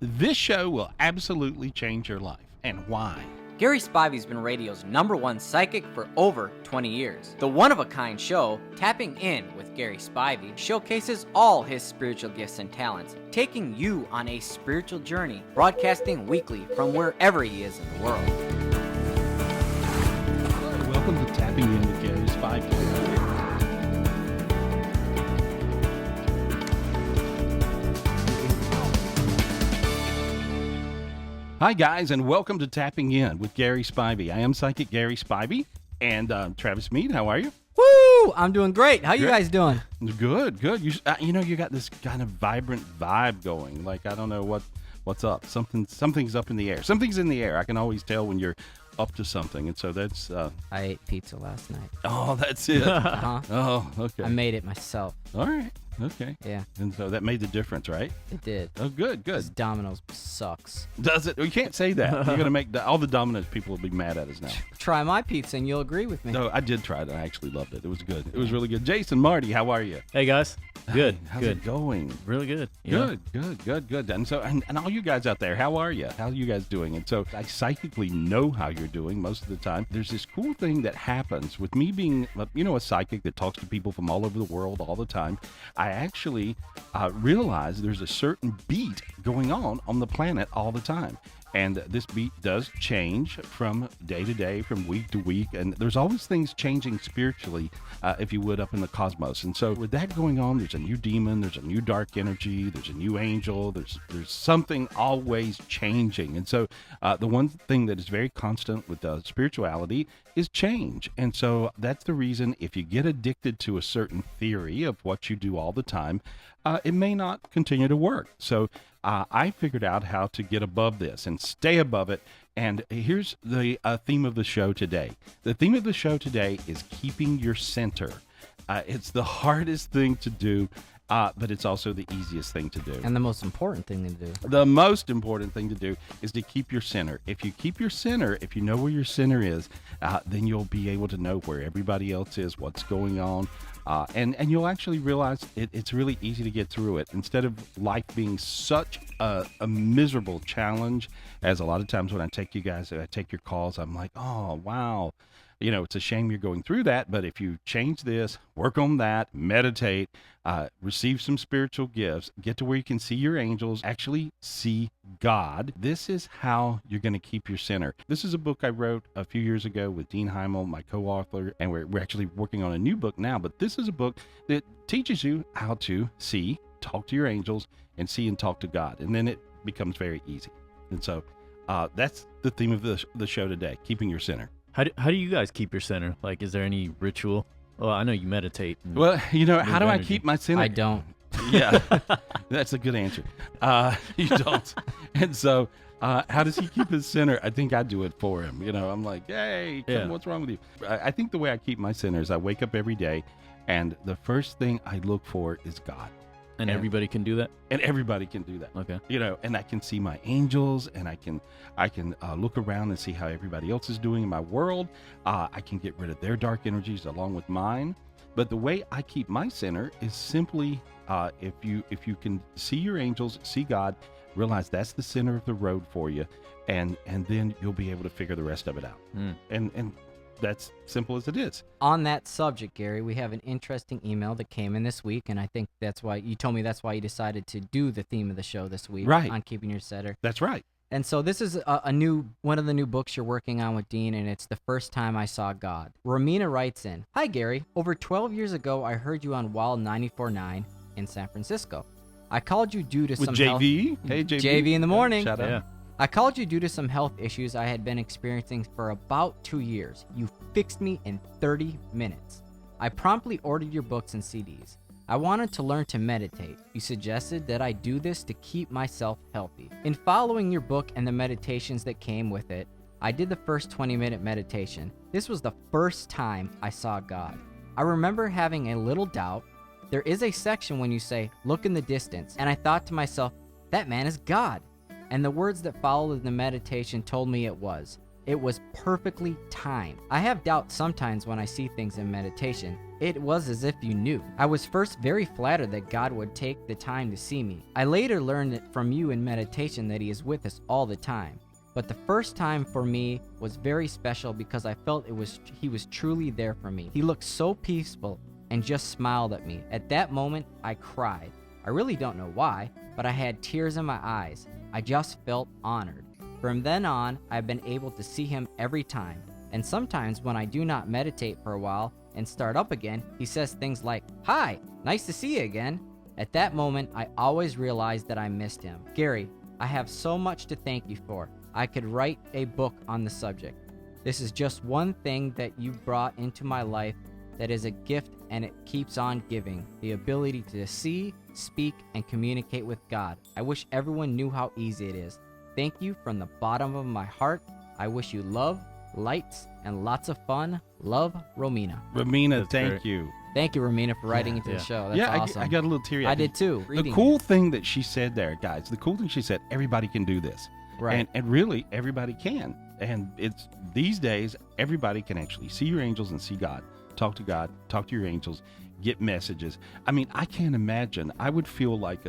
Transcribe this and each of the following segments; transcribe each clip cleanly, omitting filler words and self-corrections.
This show will absolutely change your life. And why? Gary Spivey's been radio's #1 psychic for over 20 years. The one-of-a-kind show, Tapping In with Gary Spivey, showcases all his spiritual gifts and talents, taking you on a spiritual journey, broadcasting weekly from wherever he is in the world. Hello, welcome to Tapping In with Gary Spivey. Hi, guys, and welcome to Tapping In with Gary Spivey. I am Psychic Gary Spivey, and Travis Mead, how are you? Woo! I'm doing great. How you guys doing? Good. You got this kind of vibrant vibe going. Like, I don't know what's up. Something's up in the air. Something's in the air. I can always tell when you're up to something, and so that's... I ate pizza last night. Oh, that's it. Uh-huh. Oh, okay. I made it myself. All right. Okay. Yeah. And so that made the difference, right? It did. Oh, good. Domino's sucks. Does it? You can't say that. You're going to make all the Domino's people will be mad at us now. Try my pizza and you'll agree with me. No, I did try it. I actually loved it. It was good. It was really good. Jason, Marty, how are you? Hey guys, good. Hey, how's good. it going? Really good. Good. And so, and all you guys out there, how are you? How are you guys doing? And so, I psychically know how you're doing most of the time. There's this cool thing that happens with me being, a psychic that talks to people from all over the world all the time. I actually realize there's a certain beat going on the planet all the time. And this beat does change from day to day, from week to week. And there's always things changing spiritually, if you would, up in the cosmos. And so with that going on, there's a new demon, there's a new dark energy, there's a new angel, there's something always changing. And so the one thing that is very constant with spirituality is change. And so that's the reason if you get addicted to a certain theory of what you do all the time, it may not continue to work. So I figured out how to get above this and stay above it. And here's the theme of the show today. The theme of the show today is keeping your center. It's the hardest thing to do, but it's also the easiest thing to do. And the most important thing to do. The most important thing to do is to keep your center. If you keep your center, if you know where your center is, then you'll be able to know where everybody else is, what's going on. And you'll actually realize it's really easy to get through it. Instead of life being such a miserable challenge, as a lot of times when I take your calls, I'm like, oh, wow. It's a shame you're going through that, but if you change this, work on that, meditate, receive some spiritual gifts, get to where you can see your angels, actually see God, this is how you're going to keep your center. This is a book I wrote a few years ago with Dean Heimel, my co-author, and we're actually working on a new book now, but this is a book that teaches you how to see, talk to your angels, and see and talk to God, and then it becomes very easy. And so that's the theme of the show today, keeping your center. How do you guys keep your center? Like, is there any ritual? Well, I know you meditate. Well, how do I keep my center? I don't. Yeah, that's a good answer. You don't. And so, how does he keep his center? I think I do it for him. I'm like, hey, what's wrong with you? I think the way I keep my center is I wake up every day, and the first thing I look for is God. And everybody can do that? And everybody can do that. Okay. And I can see my angels, and I can look around and see how everybody else is doing in my world. I can get rid of their dark energies along with mine. But the way I keep my center is simply, if you can see your angels, see God, realize that's the center of the road for you, and then you'll be able to figure the rest of it out. And that's simple as it is. On that subject, Gary, we have an interesting email that came in this week, and I think that's why you told me that's why you decided to do the theme of the show this week, right, on keeping your center. That's right. And so this is one of the new books you're working on with Dean, and it's The First Time I Saw God. Romina writes in, "Hi, Gary. Over 12 years ago, I heard you on Wild 94.9 in San Francisco. I called you due to with some JV. Health... Hey, JV. JV in the morning. Shout out. Yeah. I called you due to some health issues I had been experiencing for about 2 years. You fixed me in 30 minutes. I promptly ordered your books and CDs. I wanted to learn to meditate. You suggested that I do this to keep myself healthy. In following your book and the meditations that came with it, I did the first 20-minute meditation. This was the first time I saw God. I remember having a little doubt. There is a section when you say, 'Look in the distance,' and I thought to myself, that man is God. And the words that followed the meditation told me it was. It was perfectly timed. I have doubt sometimes when I see things in meditation. It was as if you knew. I was first very flattered that God would take the time to see me. I later learned it from you in meditation that He is with us all the time. But the first time for me was very special because I felt He was truly there for me. He looked so peaceful and just smiled at me. At that moment, I cried. I really don't know why, but I had tears in my eyes. I just felt honored. From then on, I've been able to see Him every time. And sometimes when I do not meditate for a while and start up again, He says things like, "Hi, nice to see you again." At that moment, I always realize that I missed Him. Gary, I have so much to thank you for. I could write a book on the subject. This is just one thing that you brought into my life that is a gift, and it keeps on giving. The ability to see, speak, and communicate with God. I wish everyone knew how easy it is. Thank you from the bottom of my heart. I wish you love, lights, and lots of fun. Love, Romina. Romina, That's thank great. you. Thank you, Romina, for writing into yeah. the show. That's Yeah, awesome. I got a little teary. I did too. The reading cool it. thing that she said there, guys, the cool thing she said, everybody can do this. Right. And really, everybody can. And it's these days, everybody can actually see your angels and see God. Talk to your angels, get messages. I mean, I can't imagine. I would feel like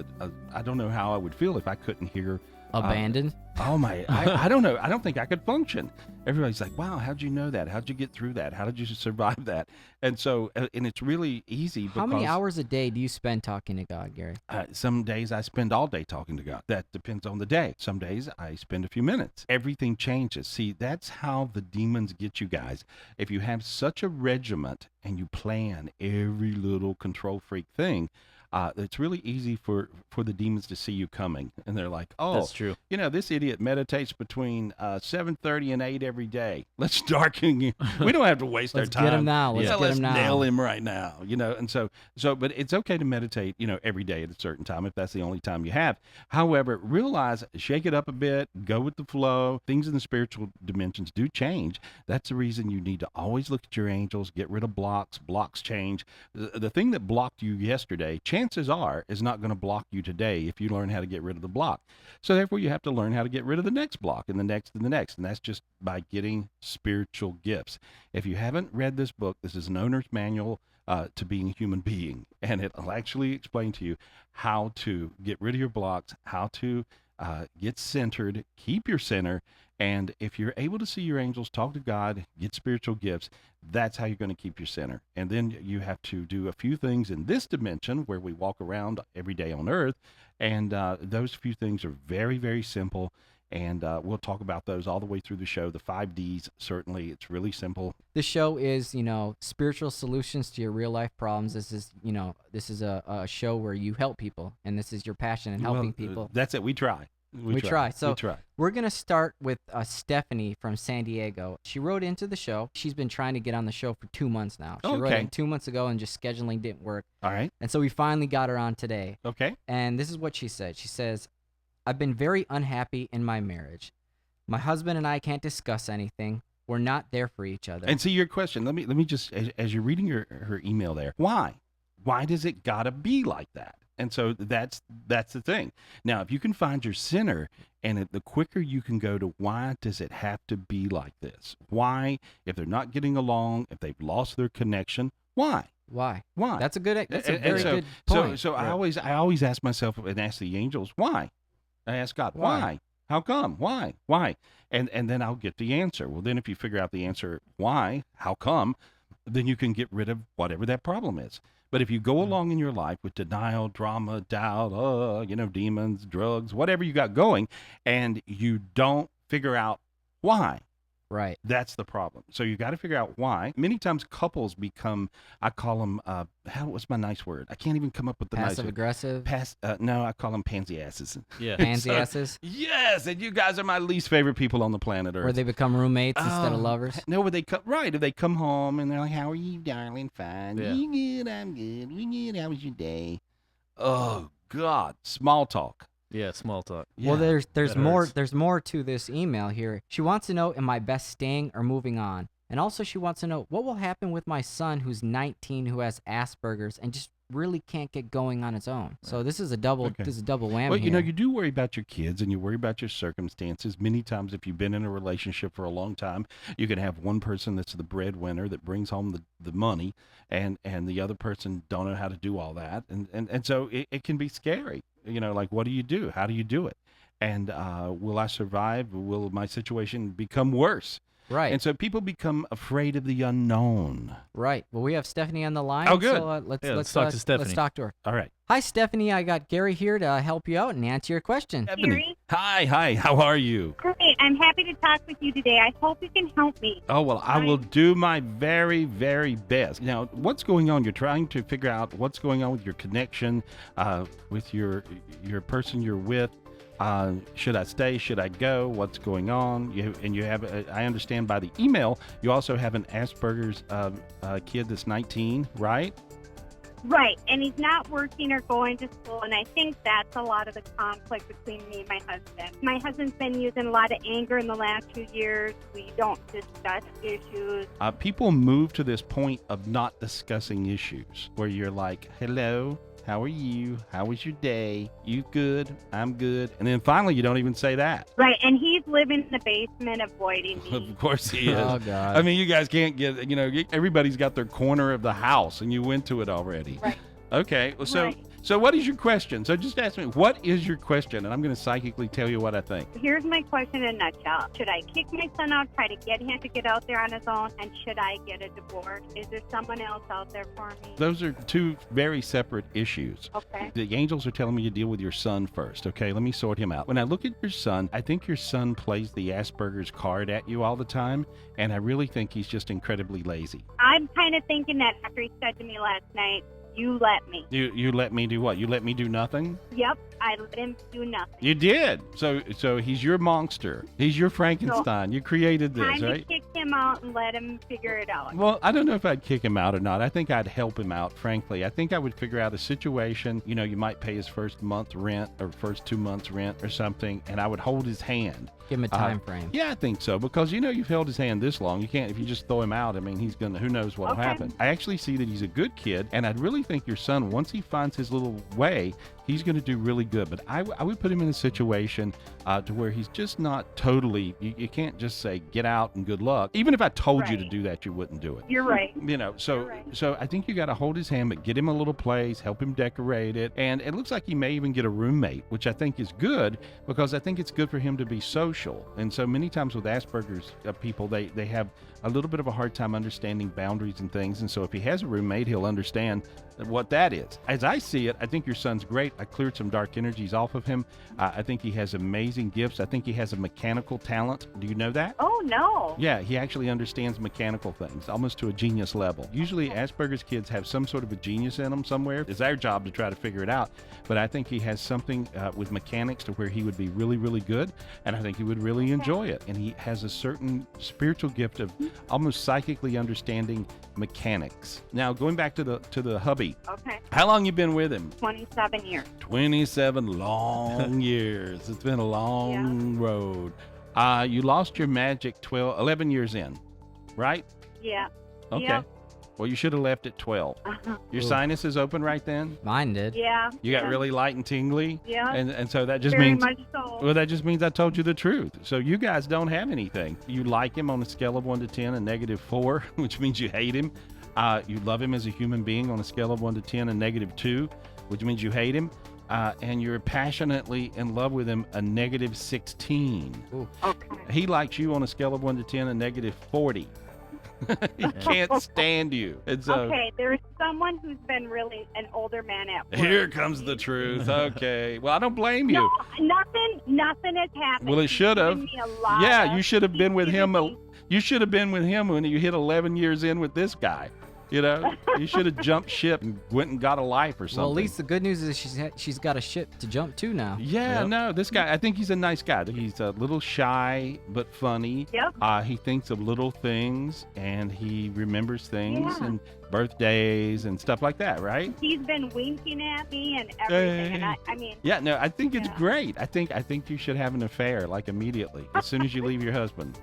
I don't know how I would feel if I couldn't hear. Abandoned. Oh my, I don't know. I don't think I could function. Everybody's like, wow, how'd you know that? How'd you get through that? How did you survive that? And so, and it's really easy because How many hours a day do you spend talking to God, Gary? some days I spend all day talking to God. That depends on the day. Some days I spend a few minutes. Everything changes. See, that's how the demons get you guys. If you have such a regiment and you plan every little control freak thing, it's really easy for the demons to see you coming. And they're like, oh, That's true. you know, this idiot meditates between 7:30 and 8 every day. Let's darken you. We don't have to waste Let's our time. get him now. Let's Yeah, get let's him now. nail him right now. You know, and so, but it's okay to meditate, you know, every day at a certain time if that's the only time you have. However, realize, shake it up a bit, go with the flow. Things in the spiritual dimensions do change. That's the reason you need to always look at your angels, get rid of blocks. Blocks change. The thing that blocked you yesterday, chances are, is not going to block you today if you learn how to get rid of the block. So therefore, you have to learn how to get rid of the next block and the next and the next. And that's just by getting spiritual gifts. If you haven't read this book, this is an owner's manual to being a human being. And it'll actually explain to you how to get rid of your blocks, how to get centered, keep your center. And if you're able to see your angels, talk to God, get spiritual gifts, that's how you're going to keep your center. And then you have to do a few things in this dimension where we walk around every day on earth. And those few things are very, very simple. And we'll talk about those all the way through the show. The 5 Ds, certainly, it's really simple. This show is, spiritual solutions to your real life problems. This is a show where you help people, and this is your passion in helping Well, people. That's it. We try. We try. So we try. We're going to start with Stephanie from San Diego. She wrote into the show. She's been trying to get on the show for 2 months now. She wrote Okay. in 2 months ago, and just scheduling didn't work. All right. And so we finally got her on today. Okay. And this is what she said. She says, I've been very unhappy in my marriage. My husband and I can't discuss anything. We're not there for each other. And see your question. Let me just, as you're reading her email there, why? Why does it gotta be like that? And so that's the thing. Now, if you can find your center, and the quicker you can go to why does it have to be like this? Why, if they're not getting along, if they've lost their connection, why? Why? Why? That's a good. That's a And very so, good point. So I always ask myself and ask the angels, why? I ask God, why? How come? Why? And then I'll get the answer. Well, then if you figure out the answer, why, how come, then you can get rid of whatever that problem is. But if you go along in your life with denial, drama, doubt, demons, drugs, whatever you got going, and you don't figure out why, right. that's the problem. So you got to figure out why. Many times couples become, I call them, what's my nice word? I can't even come up with the nice Passive word. aggressive. No, I call them pansy asses. Yeah. Pansy asses. Yes, and you guys are my least favorite people on the planet Earth. Where they become roommates instead of lovers. No, where they come right. If they come home and they're like, "How are you, darling? Fine. Yeah. You good? I'm good. We good. How was your day?" Oh God, small talk. Yeah, small talk. Well, Yeah, there's that more. hurts. There's more to this email here. She wants to know, am I best staying or moving on? And also, she wants to know what will happen with my son, who's 19, who has Asperger's and just really can't get going on its own. So this is a double Okay. this is a double whammy Well, you know, here. you do worry about your kids and you worry about your circumstances. Many times, if you've been in a relationship for a long time, you can have one person that's the breadwinner that brings home the money, and the other person don't know how to do all that, and so it can be scary. You know, like, what do you do? How do you do it? And will I survive? Will my situation become worse? Right. And so people become afraid of the unknown. Right. Well, we have Stephanie on the line. Oh, good. So let's talk to Stephanie. Let's talk to her. All right. Hi, Stephanie. I got Gary here to help you out and answer your question. Stephanie. Hi. How are you? Great. I'm happy to talk with you today. I hope you can help me. Oh, well, I will do my very, very best. Now, what's going on? You're trying to figure out what's going on with your connection, with your person you're with. Should I stay? Should I go? What's going on? You have, I understand by the email, you also have an Asperger's kid that's 19, right? Right. And he's not working or going to school, and I think that's a lot of the conflict between me and my husband. My husband's been using a lot of anger in the last 2 years. We don't discuss issues. People move to this point of not discussing issues, where you're like, hello, how are you? How was your day? You good? I'm good. And then finally, you don't even say that. Right. And he's living in the basement avoiding me. Of course he is. Oh, God. I mean, you guys can't get, everybody's got their corner of the house, and you went to it already. Right. Okay. Well, so Right. so what is your question? So just ask me, what is your question? And I'm going to psychically tell you what I think. Here's my question in a nutshell. Should I kick my son out, try to get him to get out there on his own, and should I get a divorce? Is there someone else out there for me? Those are two very separate issues. Okay. The angels are telling me to deal with your son first. Okay, let me sort him out. When I look at your son, I think your son plays the Asperger's card at you all the time, and I really think he's just incredibly lazy. I'm kind of thinking that after he said to me last night, you let me. You let me do what? You let me do nothing? Yep, I let him do nothing. You did. So he's your monster. He's your Frankenstein. You created this, Time right? to kick him out and let him figure it out. Well, I don't know if I'd kick him out or not. I think I'd help him out, frankly. I think I would figure out a situation. You know, you might pay his first month rent or first 2 months rent or something, and I would hold his hand. Give him a time frame. Yeah, I think so, because you've held his hand this long. You can't, if you just throw him out, I mean, he's gonna, who knows what'll Okay. happen. I actually see that he's a good kid, and I'd really think your son, once he finds his little way, he's going to do really good. But I would put him in a situation to where he's just not totally, you can't just say, get out and good luck. Even if I told you to Right. do that, you wouldn't do it. You're right. So You're right. so I think you got to hold his hand, but get him a little place, help him decorate it. And it looks like he may even get a roommate, which I think is good, because I think it's good for him to be social. And so many times with Asperger's people, they have a little bit of a hard time understanding boundaries and things. And so if he has a roommate, he'll understand what that is. As I see it, I think your son's great. I cleared some dark energies off of him. I think he has amazing gifts. I think he has a mechanical talent. Do you know that? Oh, no. Yeah, he actually understands mechanical things, almost to a genius level. Usually Asperger's kids have some sort of a genius in them somewhere. It's our job to try to figure it out. But I think he has something with mechanics to where he would be really, really good. And I think he would really enjoy it. And he has a certain spiritual gift of almost psychically understanding mechanics. Now, going back to the hubby, Okay. how long you been with him? 27 years. 27 long years. It's been a long road. You lost your magic 11 years in, right? Yeah. Okay. Yep. Well, you should have left at 12. Uh-huh. Your Ooh. sinus is open right then? Mine did. Yeah. You got yeah. really light and tingly? Yeah. And so that just Very means... much so. Well, that just means I told you the truth. So you guys don't have anything. You like him on a scale of 1 to 10, a -4, which means you hate him. You love him as a human being on a scale of 1 to 10, a -2, which means you hate him. And you're passionately in love with him, a -16. Okay. He likes you on a scale of 1 to 10, a -40. He can't stand you. And so, Okay, there's someone who's been really an older man at work. here comes the truth. Okay. Well, I don't blame you. No, nothing has happened. Well, it He's should have. given me a lot Yeah, of- you should have been with he's him. given me- You should have been with him when you hit 11 years in with this guy. You know, you should have jumped ship and went and got a life or something. Well, at least the good news is she's got a ship to jump to now. Yeah, Yep. no, this guy, I think he's a nice guy. He's a little shy, but funny. Yep. He thinks of little things, and he remembers things Yeah. and birthdays and stuff like that, right? He's been winking at me and everything. And I mean, Yeah, no, I think it's Yeah. great. I think you should have an affair, like immediately, as soon as you leave your husband.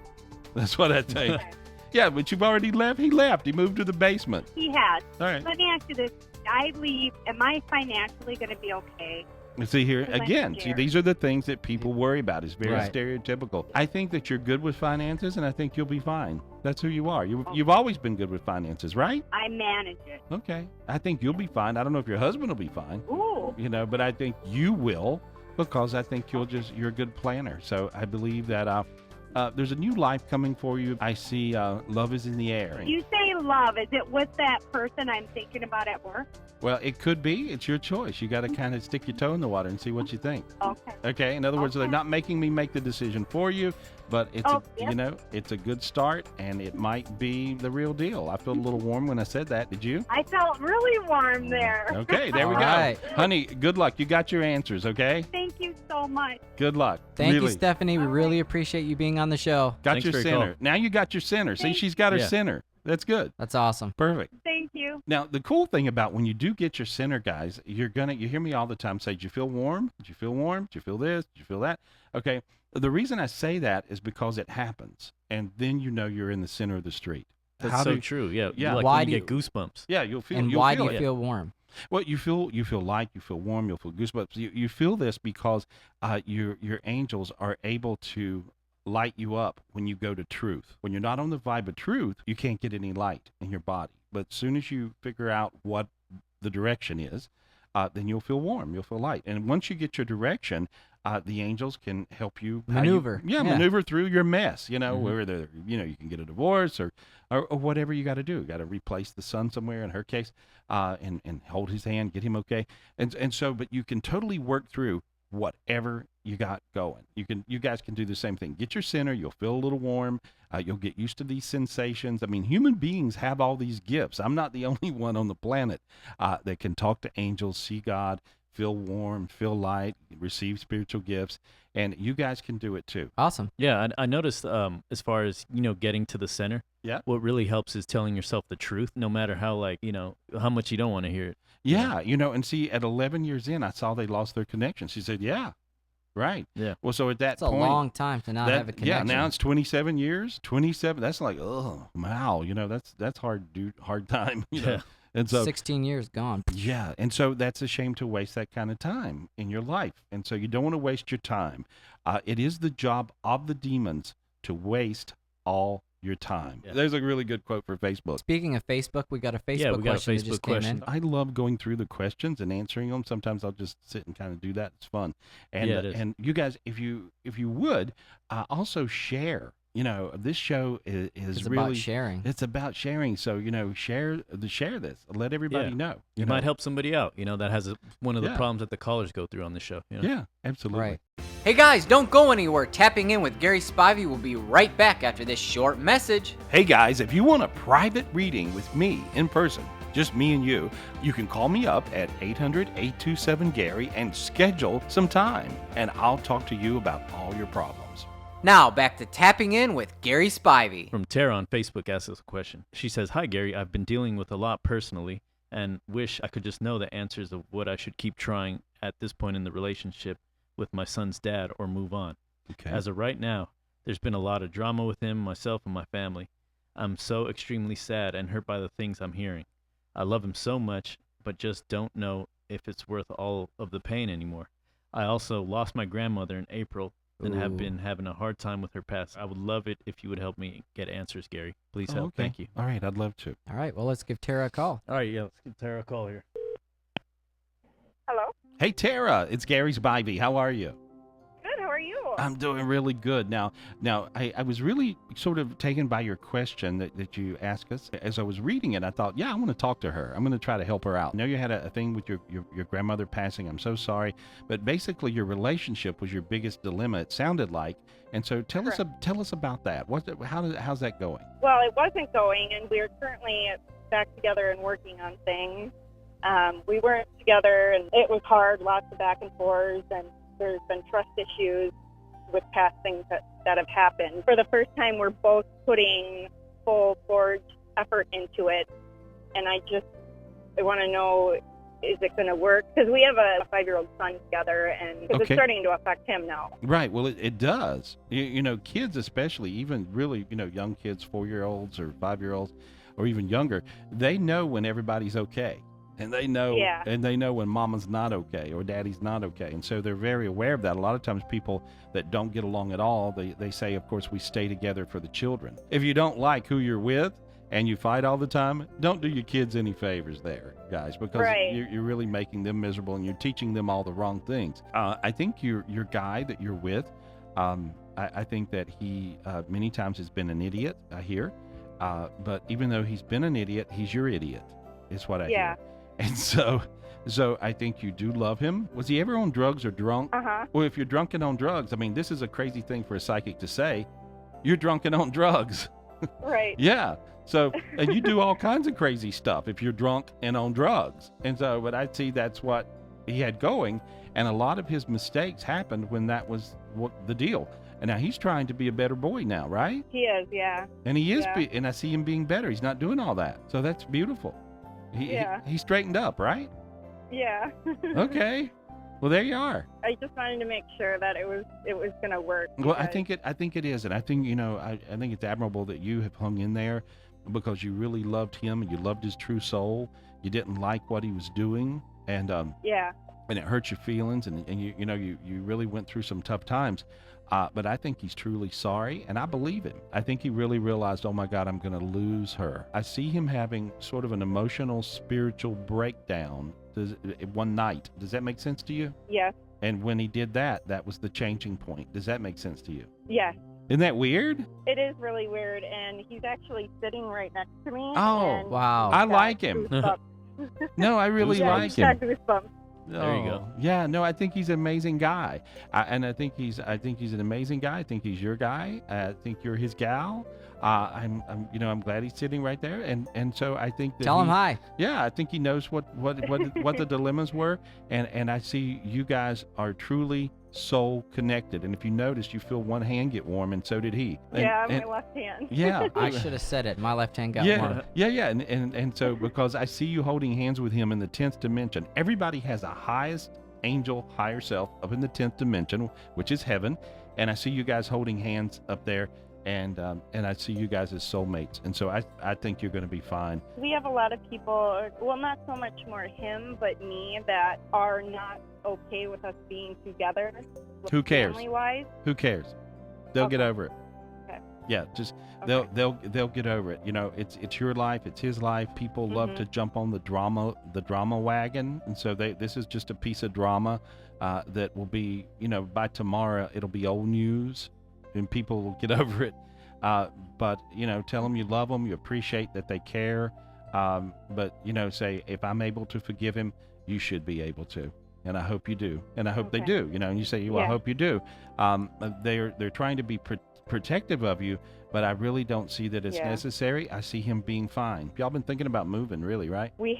That's what I think. okay, Yeah, but you've already left. He left. He moved to the basement. he has. All right. Let me ask you this. I leave, am I financially going to be okay? See here Because I'm again. See, scared. these are the things that people worry about. It's very Right. stereotypical. I think that you're good with finances, and I think you'll be fine. That's who you are. You've always been good with finances, right? I manage it. Okay. I think you'll be fine. I don't know if your husband will be fine, Ooh. but I think you will, because I think you're a good planner. So I believe that there's a new life coming for you. I see love is in the air. You say love. Is it with that person I'm thinking about at work? Well, it could be. It's your choice. You got to kind of stick your toe in the water and see what you think. Okay. Okay. In other words, they're Okay. not making me make the decision for you, but it's yeah. it's a good start, and it might be the real deal. I felt a little warm when I said that. Did you? I felt really warm there. Okay. There we All go, right. honey. Good luck. You got your answers. Okay. Thank you so much. Good luck. Thank really. you, Stephanie. We really appreciate you being on the show. Got Thanks your for your center. call. Now you got your center. See, Thank she's got her Yeah. center. That's good. That's awesome. Perfect. Thank you. Now, the cool thing about when you do get your center, guys, you hear me all the time say, "Did you feel warm? Did you feel warm? Did you feel this? Did you feel that?" Okay. The reason I say that is because it happens, and then you know you're in the center of the street. That's How so do- true. Yeah. Yeah. Like Why when do you you- get goosebumps. Yeah, you'll feel. And you'll why feel do you it. feel warm? Well, you feel light, you feel warm, you'll feel goosebumps. You feel this because your angels are able to light you up when you go to truth. When you're not on the vibe of truth, you can't get any light in your body. But as soon as you figure out what the direction is, then you'll feel warm, you'll feel light. And once you get your direction, the angels can help you Maneuver. Yeah, Yeah. maneuver through your mess. Mhm. Whether you can get a divorce or whatever you got to do. You got to replace the son somewhere in her case, and hold his hand, get him okay. And so, but you can totally work through whatever you got going. You guys can do the same thing. Get your center. You'll feel a little warm. You'll get used to these sensations. I mean, human beings have all these gifts. I'm not the only one on the planet that can talk to angels, see God, feel warm, feel light, receive spiritual gifts, and you guys can do it too. Awesome. Yeah, I noticed as far as, getting to the center, Yeah. what really helps is telling yourself the truth, no matter how, how much you don't want to hear it. Yeah, and see, at 11 years in, I saw they lost their connection. She said, "Yeah, right." Yeah. Well, so at that It's a point, long time to not have a yeah, connection. now it's 27 years, 27. That's like, oh, wow, that's hard time, Yeah. And so, 16 years gone. yeah, and so that's a shame to waste that kind of time in your life, and so you don't want to waste your time. It is the job of the demons to waste all your time. Yeah. There's a really good quote for Facebook. Speaking of Facebook, we got a Facebook Yeah, we got a question that Facebook just came question. in. I love going through the questions and answering them. Sometimes I'll just sit and kind of do that. It's fun. And Yeah, it is. and you guys, if you would also share. This show is It's really about sharing. It's about sharing. So share this. Let everybody Yeah. know. You might help somebody out, that has one of the Yeah. problems that the callers go through on the show. Yeah, absolutely. Right. Hey guys, don't go anywhere. Tapping in with Gary Spivey will be right back after this short message. Hey guys, if you want a private reading with me in person, just me and you can call me up at 800-827-GARY and schedule some time, and I'll talk to you about all your problems. Now back to Tapping In with Gary Spivey. From Tara on Facebook asks us a question. She says, "Hi Gary, I've been dealing with a lot personally and wish I could just know the answers of what I should keep trying at this point in the relationship with my son's dad or move on. Okay. As of right now, there's been a lot of drama with him, myself, and my family. I'm so extremely sad and hurt by the things I'm hearing. I love him so much, but just don't know if it's worth all of the pain anymore. I also lost my grandmother in April and have Ooh. been having a hard time with her past. I would love it if you would help me get answers, Gary. Please help. Okay. Thank you." All right, I'd love to. All right, well, let's give Tara a call. All right, yeah, let's give Tara a call here. Hello. Hey Tara, it's Gary Spivey. How are you? Good. How are you? I'm doing really good. Now I was really sort of taken by your question that you asked us. As I was reading it, I thought, yeah, I want to talk to her. I'm going to try to help her out. I know you had a thing with your grandmother passing. I'm so sorry. But basically your relationship was your biggest dilemma, it sounded like. And so tell us about that. How's that going? Well, it wasn't going, and we're currently back together and working on things. We weren't together, and it was hard, lots of back and forth, and there's been trust issues with past things that have happened. For the first time, we're both putting full forward effort into it, and I want to know, is it going to work? Because we have a 5-year-old son together, and because it's Okay. starting to affect him now. Right. Well, it does. Kids especially, even really, young kids, 4-year-olds or 5-year-olds or even younger, they know when everybody's okay. And they know, Yeah. and they know when mama's not okay or daddy's not okay. And so they're very aware of that. A lot of times people that don't get along at all, they say, of course, we stay together for the children. If you don't like who you're with and you fight all the time, don't do your kids any favors there, guys, because Right. you're really making them miserable and you're teaching them all the wrong things. I think your guy that you're with, I think that he many times has been an idiot, I hear. But even though he's been an idiot, he's your idiot, is what I Yeah. hear. And so I think you do love him. Was he ever on drugs or drunk? Uh-huh. Well, if you're drunk and on drugs, I mean, this is a crazy thing for a psychic to say. You're drunk and on drugs. Right. Yeah. So, and you do all kinds of crazy stuff if you're drunk and on drugs. And so, but I see that's what he had going. And a lot of his mistakes happened when that was the deal. And now he's trying to be a better boy now, right? He is, yeah. And he is, Yeah. and I see him being better. He's not doing all that. So that's beautiful. Yeah. He straightened up, right? Yeah. Okay. Well, there you are. I just wanted to make sure that it was going to work. Well, I because- think it is, and I think I think it's admirable that you have hung in there because you really loved him and you loved his true soul. You didn't like what he was doing, and Yeah. it hurt your feelings, and you really went through some tough times. But I think he's truly sorry, and I believe him. I think he really realized, oh my God, I'm going to lose her. I see him having sort of an emotional, spiritual breakdown one night. Does that make sense to you? Yes. And when he did that, that was the changing point. Does that make sense to you? Yes. Isn't that weird? It is really weird, and he's actually sitting right next to me. Oh, and wow. I he's got like him. goosebumps. No, I really Yeah, like he's him. got goosebumps. There you go. Oh, yeah, no, I think he's an amazing guy, and I think he's an amazing guy. I think he's your guy. I think you're his gal. I'm glad he's sitting right there, and so I think that Tell him hi. Yeah, I think he knows what the dilemmas were, and I see you guys are truly soul connected. And if you notice, you feel one hand get warm, and so did he. Yeah, and, my left hand. yeah, I should have said it. My left hand got yeah, warm. yeah, and so because I see you holding hands with him in the 10th dimension. Everybody has a highest angel, higher self up in the 10th dimension, which is heaven, and I see you guys holding hands up there, and I see you guys as soulmates, and so I think you're going to be fine. We have a lot of people, well, not so much more him, but me, that are not okay with us being together. Who cares? Family-wise. Who cares? They'll get Okay. over it. Okay. Yeah, just Okay. they'll get over it. It's your life, it's his life. People love to jump on the drama wagon, and so this is just a piece of drama that will be, by tomorrow it'll be old news, and people will get over it. But tell them you love them, you appreciate that they care. But say, if I'm able to forgive him, you should be able to. And I hope you do. And I hope they Okay. do. And you say, well, I Yeah. hope you do. They're trying to be protective of you, but I really don't see that it's Yeah. necessary. I see him being fine. Y'all been thinking about moving, really, right? We've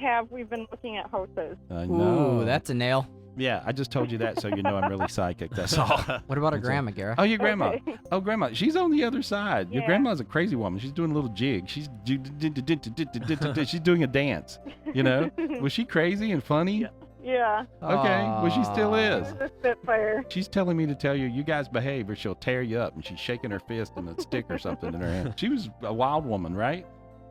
been looking at houses. I know. Ooh, that's a nail. Yeah, I just told you that so you know I'm really psychic. That's all. What about her That's grandma, Gara? Oh, your grandma. Okay. Oh, grandma. She's on the other side. Your Yeah. grandma's a crazy woman. She's doing a little jig. She's she's doing a dance. Was she crazy and funny? Yeah. Okay. Well, she still is. She's a Spitfire. She's telling me to tell you guys behave or she'll tear you up. And she's shaking her fist and a stick or something in her hand. She was a wild woman, right?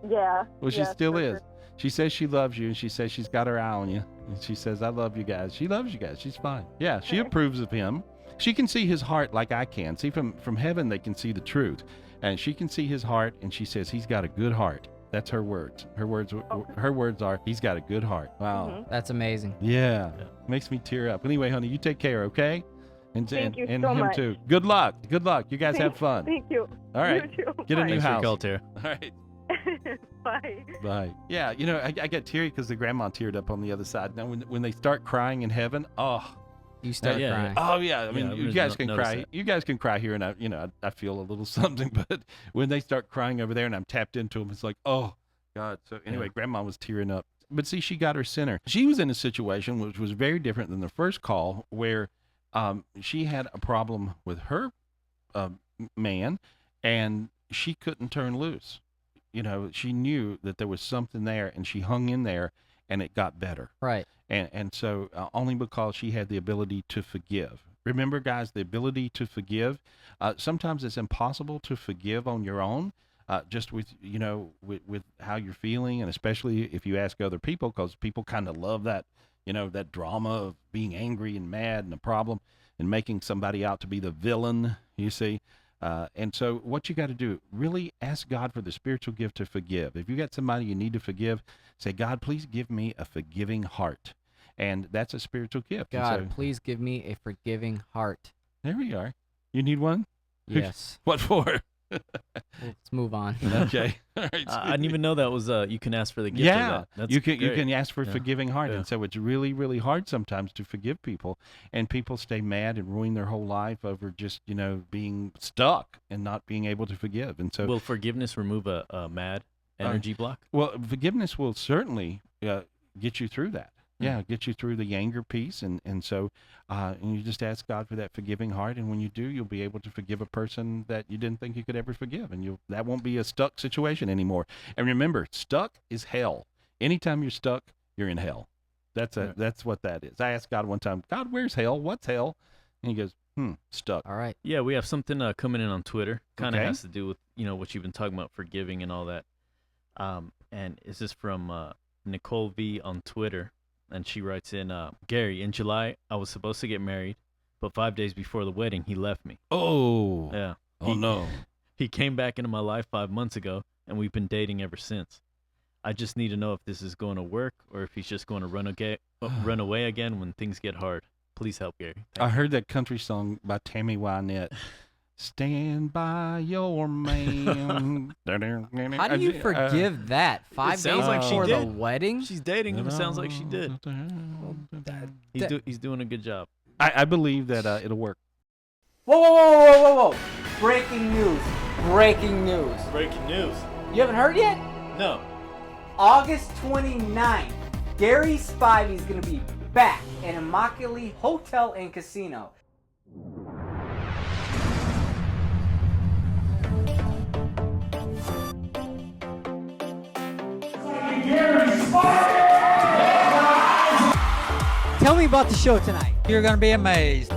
Yeah. Well, she Yes, still for is. sure. She says she loves you, and she says she's got her eye on you. And she says, I love you guys. She loves you guys. She's fine. Yeah, she Okay. approves of him. She can see his heart like I can. See, from heaven, they can see the truth. And she can see his heart, and she says, he's got a good heart. That's her words. Her words are, he's got a good heart. Wow. Mhm. That's amazing. Yeah. Makes me tear up. Anyway, honey, you take care, okay? And, Thank you and so him much. too. Good luck. Good luck. You guys have fun. Thank you. All right. You too. Get a Bye. new Thanks for your house. call, Tara. All right. Bye. Bye. Yeah, I get teary because the grandma teared up on the other side. Now, when they start crying in heaven, You start yeah, crying. oh yeah. I mean, Yeah, you I've guys can noticed cry. that. You guys can cry here, and I feel a little something. But when they start crying over there, and I'm tapped into them, it's like, oh God. So anyway, Yeah. grandma was tearing up. But see, she got her center. She was in a situation which was very different than the first call, where she had a problem with her man, and she couldn't turn loose. She knew that there was something there, and she hung in there, and it got better. Right. And so only because she had the ability to forgive. Remember, guys, the ability to forgive. Sometimes it's impossible to forgive on your own, just with with how you're feeling, and especially if you ask other people, because people kind of love that that drama of being angry and mad and a problem and making somebody out to be the villain. You see. And so what you got to do, really ask God for the spiritual gift to forgive. If you got somebody you need to forgive, say, God, please give me a forgiving heart. And that's a spiritual gift. God, please give me a forgiving heart. There we are. You need one? Yes. What for? Let's move on. Okay. All right. I didn't even know that was you can ask for the gift Yeah, of that. That's you great. can ask for a forgiving heart, Yeah. and so it's really, really hard sometimes to forgive people, and people stay mad and ruin their whole life over just being stuck and not being able to forgive. And so, Will forgiveness remove a mad energy block? well, forgiveness will certainly get you through that. Yeah, get you through the anger piece, and so and you just ask God for that forgiving heart, and when you do, you'll be able to forgive a person that you didn't think you could ever forgive, and that won't be a stuck situation anymore. And remember, stuck is hell. Anytime you're stuck, you're in hell. That's what that is. I asked God one time, God, where's hell? What's hell? And he goes, stuck. All right. Yeah, we have something coming in on Twitter. Kind of Okay. has to do with what you've been talking about, forgiving and all that. And is this from Nicole V on Twitter? And she writes in, Gary, in July, I was supposed to get married, but 5 days before the wedding, he left me. Oh. Yeah. Oh, no. He came back into my life 5 months ago, and we've been dating ever since. I just need to know if this is going to work or if he's just going to run away again when things get hard. Please help, Gary. I heard that country song by Tammy Wynette. Stand by your man. How do you forgive that? 5 days sounds like she before the did. wedding? She's dating him. It sounds like she did. He's doing a good job. I believe that it'll work. Whoa, whoa, whoa, whoa, whoa, whoa. Breaking news. Breaking news. Breaking news. You haven't heard yet? No. August 29th, Gary Spivey is going to be back in Immokalee Hotel and Casino. Tell me about the show tonight. You're going to be amazed.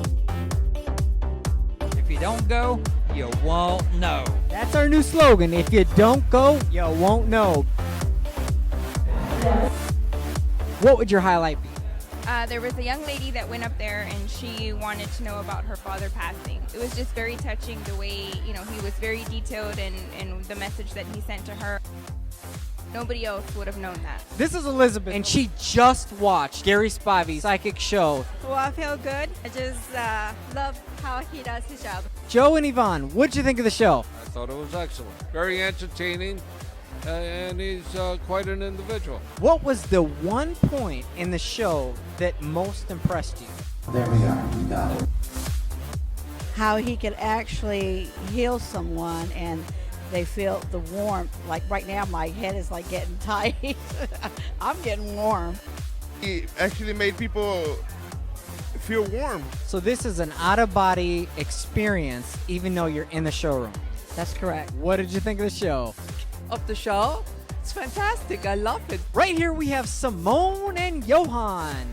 If you don't go, you won't know. That's our new slogan. If you don't go, you won't know. What would your highlight be? There was a young lady that went up there and she wanted to know about her father passing. It was just very touching the way, he was very detailed and the message that he sent to her. Nobody else would have known that. This is Elizabeth, and she just watched Gary Spivey's psychic show. Well, I feel good. I just love how he does his job. Joe and Yvonne, what'd you think of the show? I thought it was excellent. Very entertaining, and he's quite an individual. What was the one point in the show that most impressed you? There we are. You got it. How he could actually heal someone and they feel the warmth. Like right now, my head is like getting tight. I'm getting warm. He actually made people feel warm. So this is an out-of-body experience, even though you're in the showroom. That's correct. What did you think of the show? Of the show? It's fantastic. I love it. Right here we have Simone and Johan.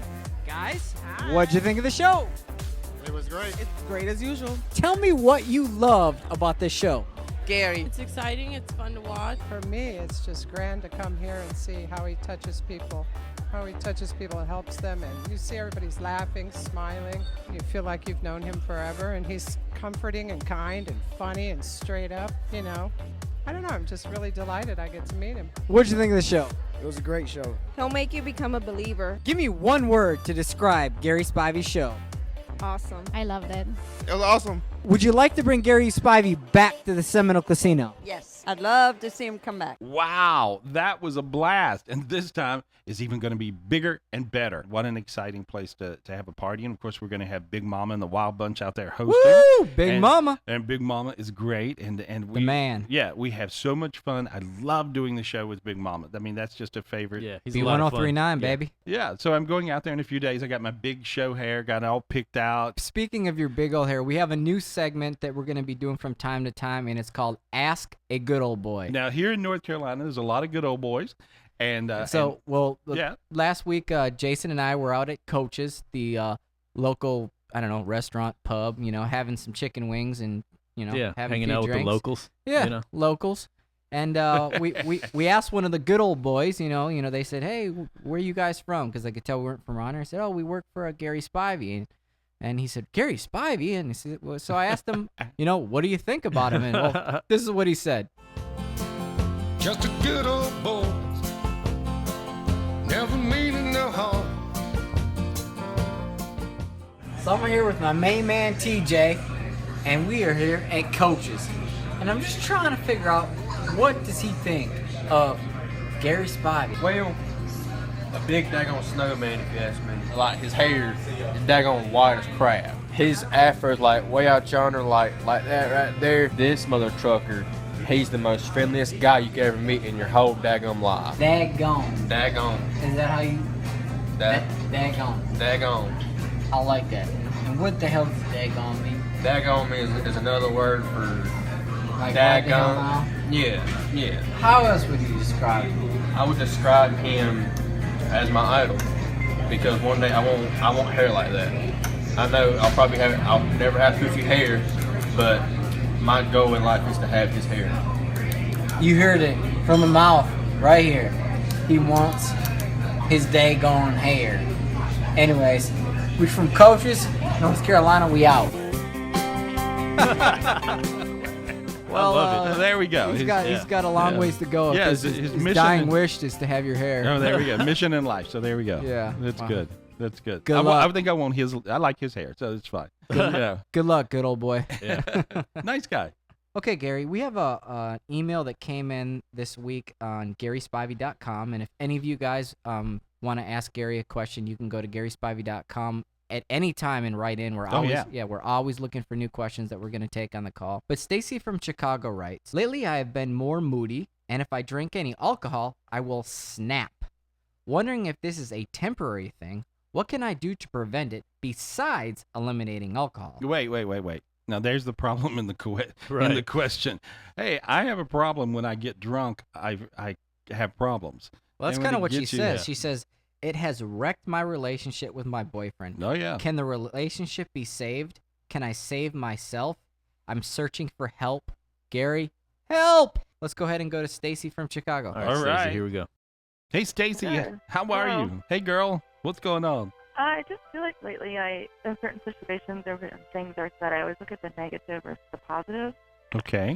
Guys, what'd you think of the show? It was great. It's great as usual. Tell me what you loved about this show. Gary. It's exciting. It's fun to watch. For me, it's just grand to come here and see how he touches people. How he touches people and helps them. And you see everybody's laughing, smiling. You feel like you've known him forever. And he's comforting and kind and funny and straight up, I don't know. I'm just really delighted I get to meet him. What'd you think of the show? It was a great show. He'll make you become a believer. Give me one word to describe Gary Spivey's show. Awesome. I loved it. It was awesome. Would you like to bring Gary Spivey back to the Seminole Casino? Yes. I'd love to see him come back. Wow, that was a blast. And this time is even going to be bigger and better. What an exciting place to have a party. And of course, we're going to have Big Mama and the Wild Bunch out there hosting. Woo! Big Mama. And Big Mama is great. And we, The man. Yeah, we have so much fun. I love doing the show with Big Mama. I mean, that's just a favorite. Yeah, he's a lot of fun. B1039, baby. Yeah, so I'm going out there in a few days. I got my big show hair, got it all picked out. Speaking of your big old hair, we have a new segment that we're going to be doing from time to time, and it's called Ask a Good Old Boy. Now, here in North Carolina, there's a lot of good old boys. And last week, Jason and I were out at Coach's, the local, restaurant, pub, having some chicken wings and, having hanging a few out with drinks. the locals. Yeah, locals. And we asked one of the good old boys, you know, they said, hey, where are you guys from? Because I could tell we weren't from around here. I said, oh, we work for Gary Spivey. And he said, Gary Spivey? And he said, well, so I asked him, what do you think about him? And well, this is what he said. Just a good old boy, never meaning no harm. So I'm here with my main man, TJ, and we are here at Coach's. And I'm just trying to figure out, what does he think of Gary Spivey? Well, a big daggone snowman, if you ask me. Like, his hair is daggone white as crap. His afro's like way out yonder, like that right there. This mother trucker, he's the most friendliest guy you could ever meet in your whole daggone life. Daggone. Daggone. Is that how you... Daggone. Daggone. I like that. And what the hell does daggone mean? Daggone is another word for like daggone. Yeah. How else would you describe him? I would describe him as my idol, because one day I want hair like that. I know I'll never have poofy hair, but my goal in life is to have his hair. You heard it from the mouth right here. He wants his daggone hair. Anyways, we're from Coaches, North Carolina. We out. Well, there we go. He's got a long ways to go. Yeah, his dying wish is to have your hair. Oh, there we go. Mission in life. So there we go. Yeah, that's good. That's good. Good luck. I think I want his. I like his hair, so it's fine. Good luck, good old boy. Yeah. Nice guy. Okay, Gary, we have an email that came in this week on GarySpivey.com, and if any of you guys want to ask Gary a question, you can go to GarySpivey.com at any time and write in. We're always looking for new questions that we're going to take on the call. But Stacy from Chicago writes, lately I have been more moody, and if I drink any alcohol, I will snap. Wondering if this is a temporary thing, what can I do to prevent it besides eliminating alcohol? Wait. Now there's the problem in the in the question. Hey, I have a problem when I get drunk. I have problems. Well, that's kind of what she says. She says, it has wrecked my relationship with my boyfriend. Oh, yeah. Can the relationship be saved? Can I save myself? I'm searching for help. Gary, help! Let's go ahead and go to Stacy from Chicago. All right, Stacey, here we go. Hey, Stacy, Sure. how are you? Hey, girl, what's going on? I just feel like lately, in certain situations or things are said, I always look at the negative versus the positive. Okay.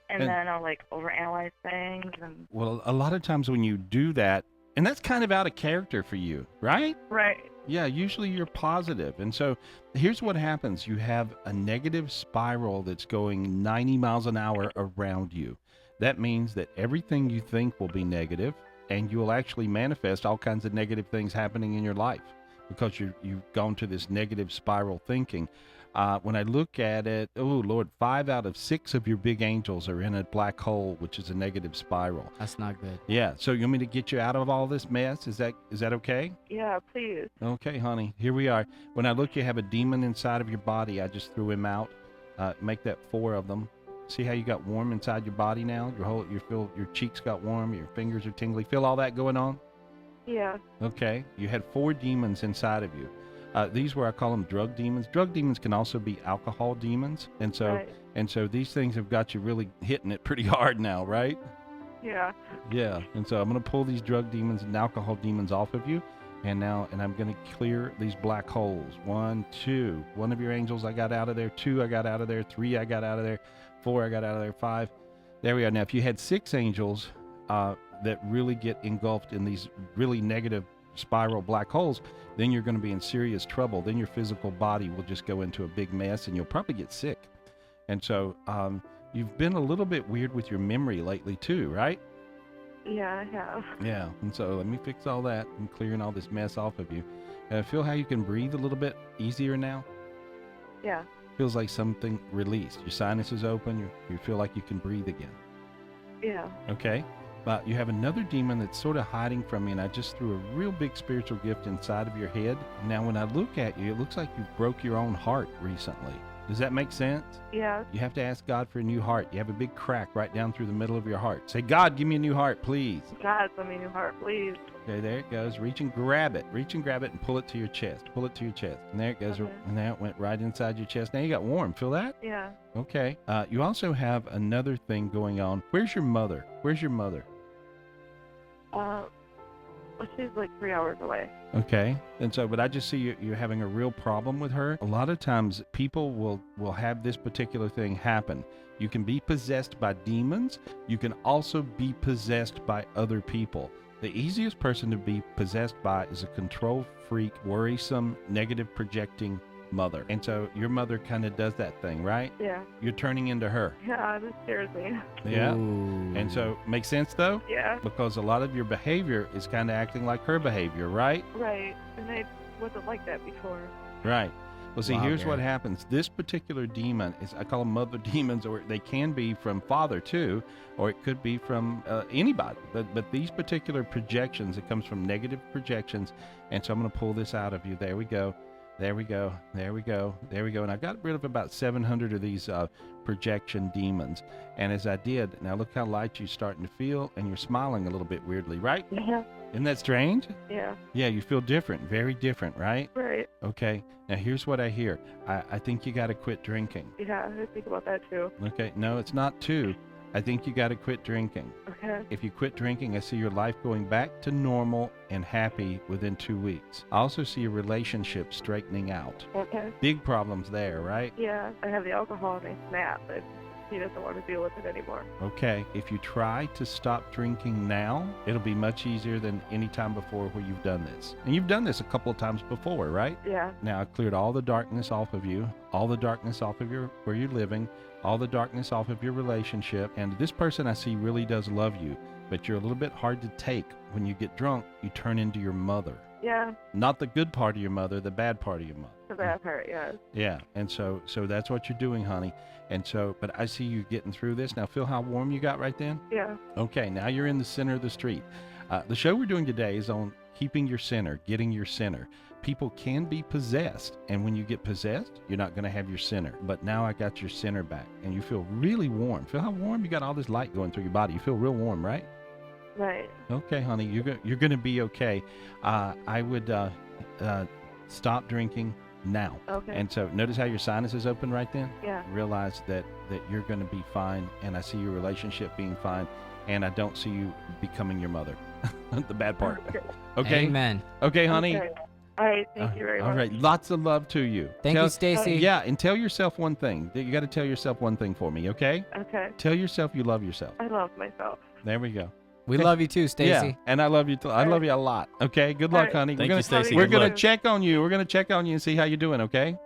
And then I'll overanalyze things. Well, a lot of times when you do that, and that's kind of out of character for you, right? Right. Yeah, usually you're positive. And so here's what happens. You have a negative spiral that's going 90 miles an hour around you. That means that everything you think will be negative, and you will actually manifest all kinds of negative things happening in your life because you've gone to this negative spiral thinking. When I look at it, oh, Lord, 5 out of 6 of your big angels are in a black hole, which is a negative spiral. That's not good. Yeah. So you want me to get you out of all this mess? Is that okay? Yeah, please. Okay, honey. Here we are. When I look, you have a demon inside of your body. I just threw him out. Make that 4 of them. See how you got warm inside your body now? Your cheeks got warm. Your fingers are tingly. Feel all that going on? Yeah. Okay. You had 4 demons inside of you. These were, I call them drug demons. Drug demons can also be alcohol demons. And so these things have got you really hitting it pretty hard now, right? Yeah. Yeah. And so I'm going to pull these drug demons and alcohol demons off of you. And I'm going to clear these black holes. 1, 2. 1 of your angels I got out of there. 2 I got out of there. 3 I got out of there. 4 I got out of there. 5. There we are. Now, if you had 6 angels that really get engulfed in these really negative spiral black holes, then you're going to be in serious trouble. Then your physical body will just go into a big mess and you'll probably get sick. And so you've been a little bit weird with your memory lately too, right? Yeah, I have. Yeah. And so let me fix all that. I'm clearing all this mess off of you. Feel how you can breathe a little bit easier now? Yeah. Feels like something released. Your sinuses open. You feel like you can breathe again. Yeah. Okay. But you have another demon that's sort of hiding from you, and I just threw a real big spiritual gift inside of your head. Now, when I look at you, it looks like you broke your own heart recently. Does that make sense? Yeah. You have to ask God for a new heart. You have a big crack right down through the middle of your heart. Say, God, give me a new heart, please. God, give me a new heart, please. Okay, there it goes. Reach and grab it. Reach and grab it and pull it to your chest. Pull it to your chest. And there it goes. Okay. And now it went right inside your chest. Now you got warm. Feel that? Yeah. Okay. You also have another thing going on. Where's your mother? Where's your mother? Well, she's like 3 hours away. Okay. And so, but I just see you're having a real problem with her. A lot of times people will have this particular thing happen. You can be possessed by demons. You can also be possessed by other people. The easiest person to be possessed by is a control freak, worrisome, negative projecting mother. And so your mother kind of does that thing, right? Yeah. You're turning into her. Yeah, this scares me. Yeah. Ooh. And so, makes sense though? Yeah. Because a lot of your behavior is kind of acting like her behavior, right? Right. And I wasn't like that before. Right. Well, see, Wow, here's what Gary. happens. This particular demon is, I call them mother demons, or they can be from father too, or it could be from anybody. But these particular projections, it comes from negative projections. And so I'm going to pull this out of you. There we go. There we go. There we go. There we go. And I got rid of about 700 of these projection demons. And as I did, now look how light you're starting to feel, and you're smiling a little bit weirdly, right? Yeah. Isn't that strange? Yeah. Yeah, you feel different, very different, right? Right. Okay. Now here's what I hear. I think you got to quit drinking. Yeah, I think about that too. Okay. No, it's not two. I think you got to quit drinking. Okay. If you quit drinking, I see your life going back to normal and happy within 2 weeks. I also see your relationship straightening out. Okay. Big problems there, right? Yeah, I have the alcohol and I snap, but he doesn't want to deal with it anymore. Okay. If you try to stop drinking now, it'll be much easier than any time before where you've done this. And you've done this a couple of times before, right? Yeah. Now I cleared all the darkness off of you, all the darkness off of where you're living, all the darkness off of your relationship. And this person I see really does love you, but you're a little bit hard to take. When you get drunk, you turn into your mother. Yeah, Not the good part of your mother, the bad part of your mother. the bad part, yeah. Yeah, and so that's what you're doing, honey. And so, but I see you getting through this. Now feel how warm you got right then? Yeah. Okay, now you're in the center of the street. The show we're doing today is on keeping your center, getting your center. People can be possessed, and when you get possessed, you're not going to have your center. But now I got your center back, and you feel really warm. Feel how warm? You got all this light going through your body. You feel real warm, right? Right. Okay, honey, you're going to be okay. I would stop drinking now. Okay. And so notice how your sinus is open right then? Yeah. Realize that you're going to be fine, and I see your relationship being fine, and I don't see you becoming your mother. The bad part. Okay? Amen. Okay, honey? Okay. All right, thank you very much. All right, lots of love to you. Thank you, Stacy. Yeah, and tell yourself one thing. You got to tell yourself one thing for me, okay? Okay. Tell yourself you love yourself. I love myself. There we go. We love you too, Stacy. Yeah, and I love you too. I love you a lot. Okay, good luck, right. honey. Thank we're you, gonna, Stacy. We're Good gonna luck. check on you. We're gonna check on you and see how you're doing. Okay.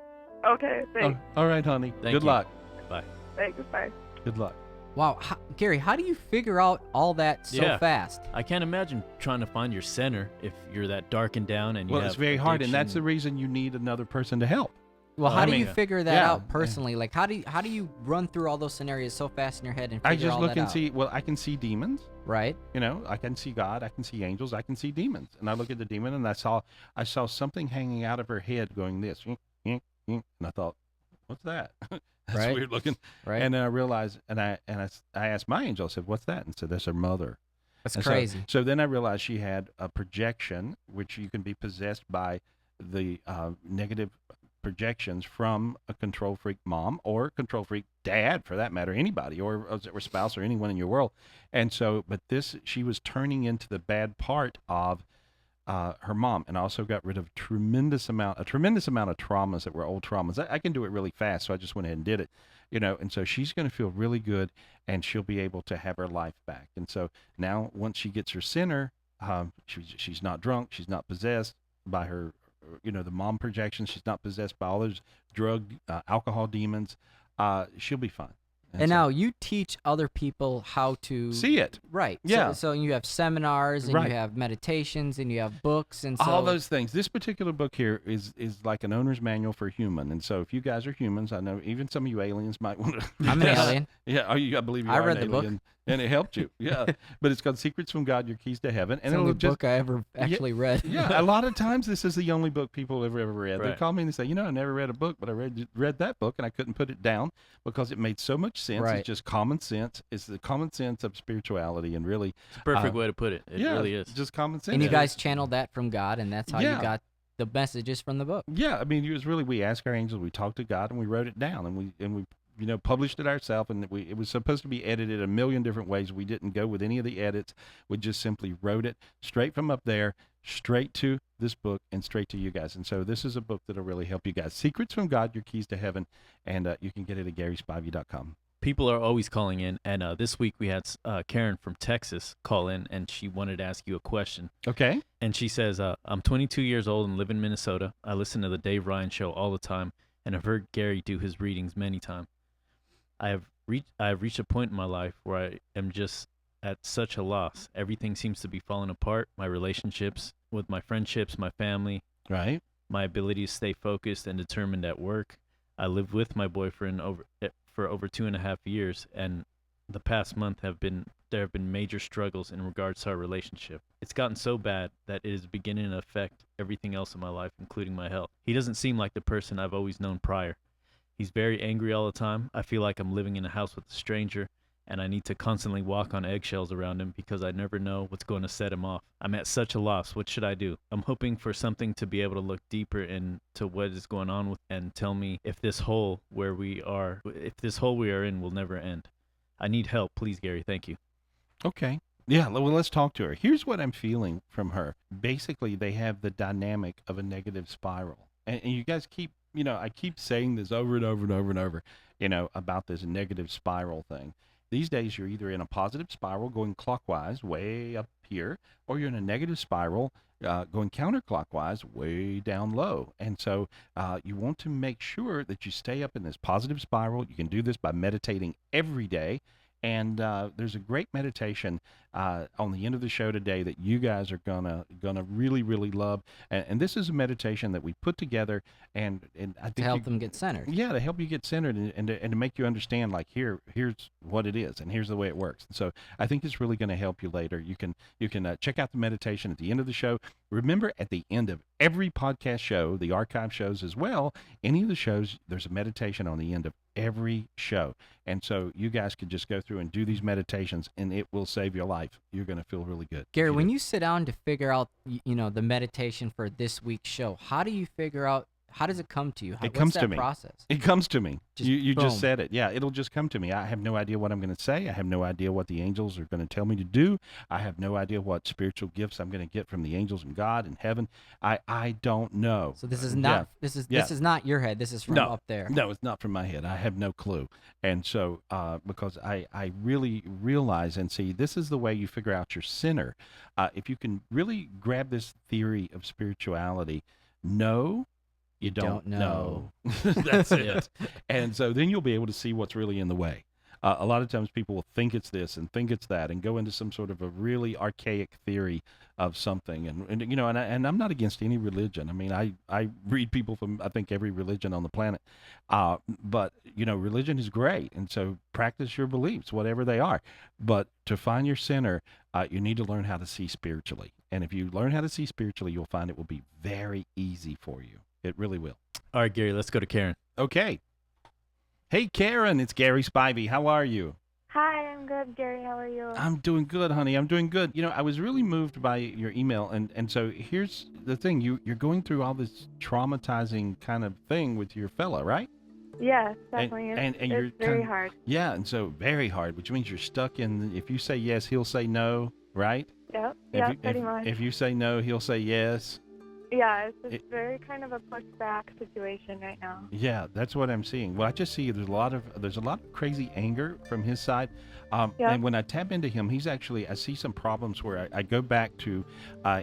Okay, thanks. All right, honey. Thank Good you. luck. Bye. Thanks, bye. Good luck. Wow, Gary, how do you figure out all that so Yeah. fast? I can't imagine trying to find your center if you're that darkened down and you Well, have it's very hard, and that's the addiction. reason you need another person to help. Well, how I do mean, you figure that yeah. out personally? Like, how do you run through all those scenarios so fast in your head and figure I just all look that and out? see. Well, I can see demons. Right. You know, I can see God. I can see angels. I can see demons. And I look at the demon, and I saw something hanging out of her head, going this, and I thought, what's that? That's Right. weird looking. Right. And then I realized, and I asked my angel. I said, "What's that?" And said, "That's her mother." That's And crazy. So then I realized she had a projection, which you can be possessed by the negative projections from a control freak mom or control freak dad, for that matter, anybody, or spouse or anyone in your world. And so, but she was turning into the bad part of her mom, and also got rid of a tremendous amount of traumas that were old traumas. I can do it really fast, so I just went ahead and did it, you know. And so she's going to feel really good, and she'll be able to have her life back. And so now, once she gets her center, she's not drunk, she's not possessed by her, you know, the mom projections. She's not possessed by all those drug, alcohol demons. She'll be fine. And now you teach other people how to see it. Right. Yeah. So you have seminars, and Right. you have meditations, and you have books, and so all those things. This particular book here is like an owner's manual for a human. And so if you guys are humans, I know even some of you aliens might want to. I'm an alien. Yeah, I believe you I are read an the book. alien, and it helped you. Yeah, but it's called Secrets from God: Your Keys to Heaven, and It's the only it'll just. book I ever actually read. Yeah, a lot of times this is the only book people have ever read. They Right. call me and they say, you know, I never read a book, but I read that book, and I couldn't put it down because it made so much much sense. Right. It's just common sense. It's the common sense of spirituality, and really, It's a perfect way to put it. It really is. Just common sense. And you guys channeled that from God, and that's how you got the messages from the book. Yeah, I mean, it was really, we asked our angels, we talked to God, and we wrote it down, and we published it ourselves, and it was supposed to be edited a million different ways. We didn't go with any of the edits. We just simply wrote it straight from up there, straight to this book, and straight to you guys. And so this is a book that'll really help you guys. Secrets from God, Your Keys to Heaven, and you can get it at GarySpivey.com. People are always calling in, and this week we had Karen from Texas call in, and she wanted to ask you a question. Okay. And she says, I'm 22 years old and live in Minnesota. I listen to the Dave Ryan Show all the time, and I've heard Gary do his readings many times. I have reached a point in my life where I am just at such a loss. Everything seems to be falling apart. My relationships with my friendships, my family, right? My ability to stay focused and determined at work. I lived with my boyfriend for over 2.5 years, and the past month there have been major struggles in regards to our relationship. It's gotten so bad that it is beginning to affect everything else in my life, including my health. He doesn't seem like the person I've always known prior. He's very angry all the time. I feel like I'm living in a house with a stranger, and I need to constantly walk on eggshells around him because I never know what's going to set him off. I'm at such a loss. What should I do? I'm hoping for something to be able to look deeper into what is going on with and tell me if this hole we are in will never end. I need help. Please, Gary. Thank you. Okay. Yeah, well, let's talk to her. Here's what I'm feeling from her. Basically, they have the dynamic of a negative spiral. And you guys keep, I keep saying this over and over and over and over, about this negative spiral thing. These days, you're either in a positive spiral going clockwise way up here, or you're in a negative spiral going counterclockwise way down low. And so you want to make sure that you stay up in this positive spiral. You can do this by meditating every day. And there's a great meditation on the end of the show today that you guys are gonna really, really love. And this is a meditation that we put together, and I think to help them get centered. Yeah, to help you get centered and to make you understand, like, here's what it is and here's the way it works. And so I think it's really going to help you later. You can check out the meditation at the end of the show. Remember, at the end of every podcast show, the archive shows as well, any of the shows, there's a meditation on the end of every show. And so you guys can just go through and do these meditations, and it will save your life. You're going to feel really good. Gary, when you sit down to figure out, the meditation for this week's show, how do you figure out, how does it come to you? It comes to me. Process? It comes to me. You boom. just said it. Yeah, it'll just come to me. I have no idea what I'm going to say. I have no idea what the angels are going to tell me to do. I have no idea what spiritual gifts I'm going to get from the angels and God and heaven. I don't know. So this is not this is not your head. This is from up there. No, it's not from my head. I have no clue. And so because I really realize and see, this is the way you figure out your center. If you can really grab this theory of spirituality, you don't know. That's it. And so then you'll be able to see what's really in the way. A lot of times people will think it's this and think it's that and go into some sort of a really archaic theory of something. And I'm not against any religion. I mean, I read people from, I think, every religion on the planet. But, religion is great. And so practice your beliefs, whatever they are. But to find your center, you need to learn how to see spiritually. And if you learn how to see spiritually, you'll find it will be very easy for you. It really will. All right, Gary, let's go to Karen. Okay. Hey, Karen, it's Gary Spivey. How are you? Hi, I'm good, Gary. How are you? I'm doing good, honey. I'm doing good. I was really moved by your email, and so here's the thing. You're going through all this traumatizing kind of thing with your fella, right? Yes, definitely. And it's very hard. Yeah, and so very hard, which means you're stuck in, if you say yes, he'll say no, right? Yep, pretty much. If you say no, he'll say yes. Yeah, it's just very kind of a pushback situation right now. Yeah, that's what I'm seeing. Well, I just see there's a lot of crazy anger from his side. And when I tap into him, he's actually, I see some problems where I go back to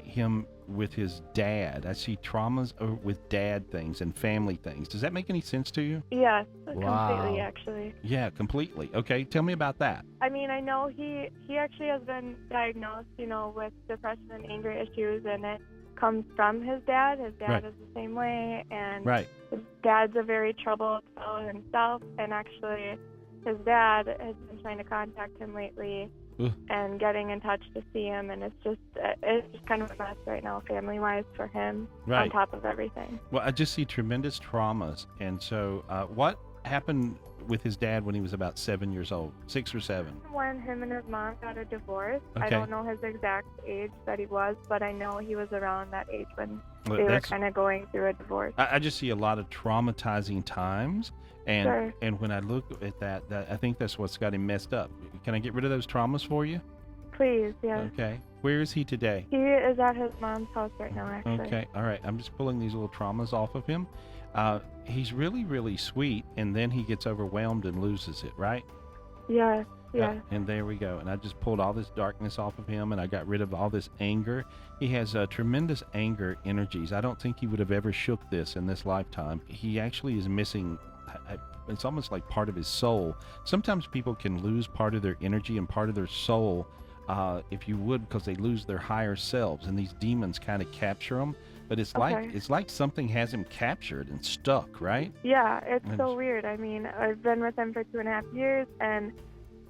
him with his dad. I see traumas with dad things and family things. Does that make any sense to you? Yes, completely, actually. Yeah, completely. Okay, tell me about that. I mean, I know he actually has been diagnosed, with depression and anger issues, and it comes from his dad. His dad is the same way, and his dad's a very troubled fellow himself, and actually his dad has been trying to contact him lately and getting in touch to see him, and it's just kind of a mess right now, family-wise, for him, on top of everything. Well, I just see tremendous traumas, and so what happened with his dad when he was about 7 years old, 6 or 7? When him and his mom got a divorce. Okay. I don't know his exact age that he was, but I know he was around that age when Well, they were that's- kind of going through a divorce. I just see a lot of traumatizing times, and Sure. and when I look at that, I think that's what's got him messed up. Can I get rid of those traumas for you? Please, yes. Okay. Where is he today? He is at his mom's house right now, actually. Okay. All right. I'm just pulling these little traumas off of him. He's really, really sweet, and then he gets overwhelmed and loses it, right? Yes, yes. And there we go. And I just pulled all this darkness off of him, and I got rid of all this anger. He has tremendous anger energies. I don't think he would have ever shook this in this lifetime. He actually is missing. It's almost like part of his soul. Sometimes people can lose part of their energy and part of their soul, if you would, because they lose their higher selves, and these demons kind of capture them. But it's like something has him captured and stuck, right? Yeah, it's And- so weird. I mean, I've been with him for 2.5 years, and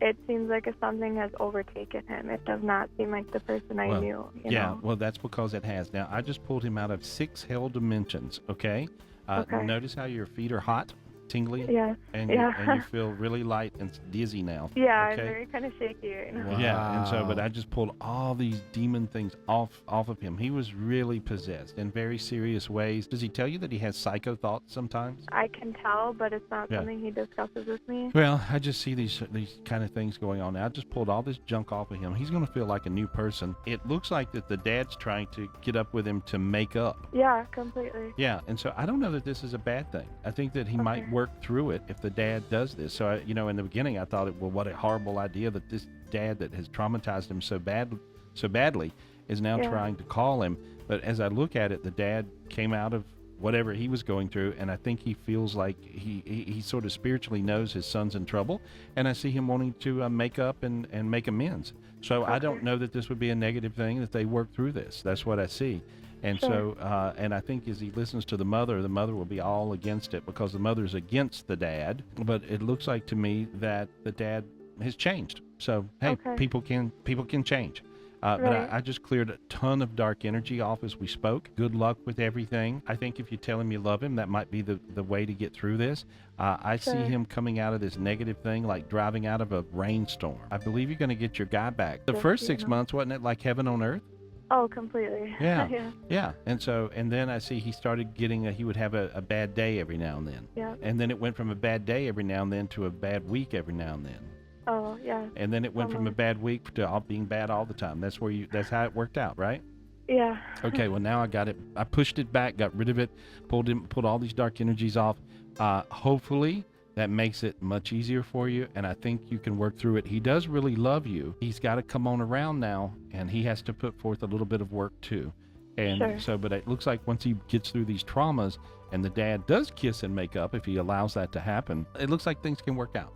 it seems like something has overtaken him. It does not seem like the person I knew. You know? Well, that's because it has. Now, I just pulled him out of 6 hell dimensions, okay? Okay. Notice how your feet are hot, tingly? Yes. And, Yeah. and you feel really light and dizzy now. Yeah, okay? I'm very kind of shaky right now. Yeah, and so, but I just pulled all these demon things off of him. He was really possessed in very serious ways. Does he tell you that he has psycho thoughts sometimes? I can tell, but it's not Yeah. something he discusses with me. Well, I just see these kind of things going on now. I just pulled all this junk off of him. He's going to feel like a new person. It looks like that the dad's trying to get up with him to make up. Yeah, completely. Yeah, and so I don't know that this is a bad thing. I think that he might work through it if the dad does this. So, in the beginning, I thought, well, what a horrible idea that this dad that has traumatized him so badly is now trying to call him. But as I look at it, the dad came out of whatever he was going through, and I think he feels like he sort of spiritually knows his son's in trouble, and I see him wanting to make up and make amends. So I don't know that this would be a negative thing that they work through this. That's what I see. And so, and I think as he listens to the mother will be all against it because the mother's against the dad. But it looks like to me that the dad has changed. So, hey, people can change. But I just cleared a ton of dark energy off as we spoke. Good luck with everything. I think if you tell him you love him, that might be the way to get through this. I see him coming out of this negative thing like driving out of a rainstorm. I believe you're going to get your guy back. The first 6 months, wasn't it like heaven on earth? Oh, completely. Yeah. And then I see he started getting he would have a bad day every now and then. Yeah. And then it went from a bad day every now and then to a bad week every now and then. Oh, yeah. And then it went from a bad week to all being bad all the time. That's how it worked out, right? Yeah. Okay, well now I got it. I pushed it back, got rid of it, pulled all these dark energies off. Hopefully that makes it much easier for you, and I think you can work through it. He does really love you. He's got to come on around now, and he has to put forth a little bit of work too. And so, but it looks like once he gets through these traumas and the dad does kiss and make up, if he allows that to happen, it looks like things can work out.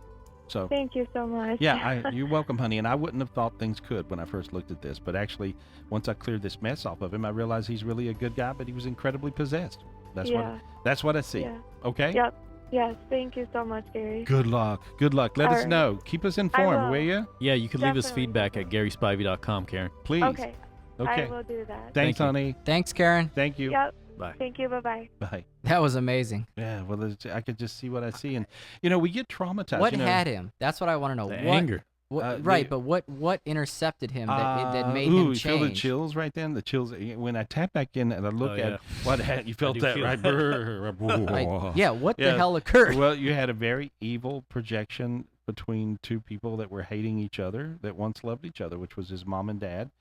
So thank you so much. Yeah, you're welcome, honey. And I wouldn't have thought things could when I first looked at this, but actually, once I cleared this mess off of him, I realized he's really a good guy, but he was incredibly possessed. That's what I see. Yeah. Okay. Yep. Yes. Thank you so much, Gary. Good luck. Let us know. Keep us informed, will you? Yeah, you can leave us feedback at GarySpivey.com, Karen. Please. Okay. Okay. I will do that. Thanks, honey. Thanks, Karen. Thank you. Yep. Bye. Thank you. Bye-bye. Bye. That was amazing. Yeah, well, I could just see what I see. And, we get traumatized. What had him? That's what I want to know. The anger. But what intercepted him that made him you change? feel the chills right then? The chills. When I tap back in and I look at what had, you felt that, right? What the hell occurred? Well, you had a very evil projection between two people that were hating each other, that once loved each other, which was his mom and dad.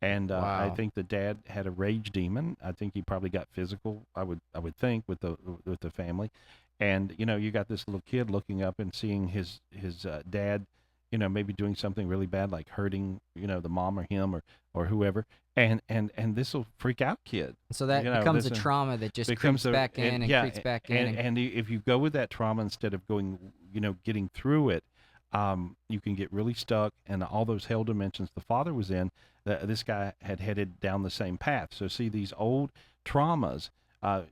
And I think the dad had a rage demon. I think he probably got physical. I would think with the family, and you got this little kid looking up and seeing his dad, maybe doing something really bad like hurting the mom or him or whoever, and this will freak out kid. So that becomes a trauma that just creeps back in and creeps back in. And if you go with that trauma instead of going, getting through it, you can get really stuck, and all those hell dimensions the father was in, this guy had headed down the same path. So see, these old traumas,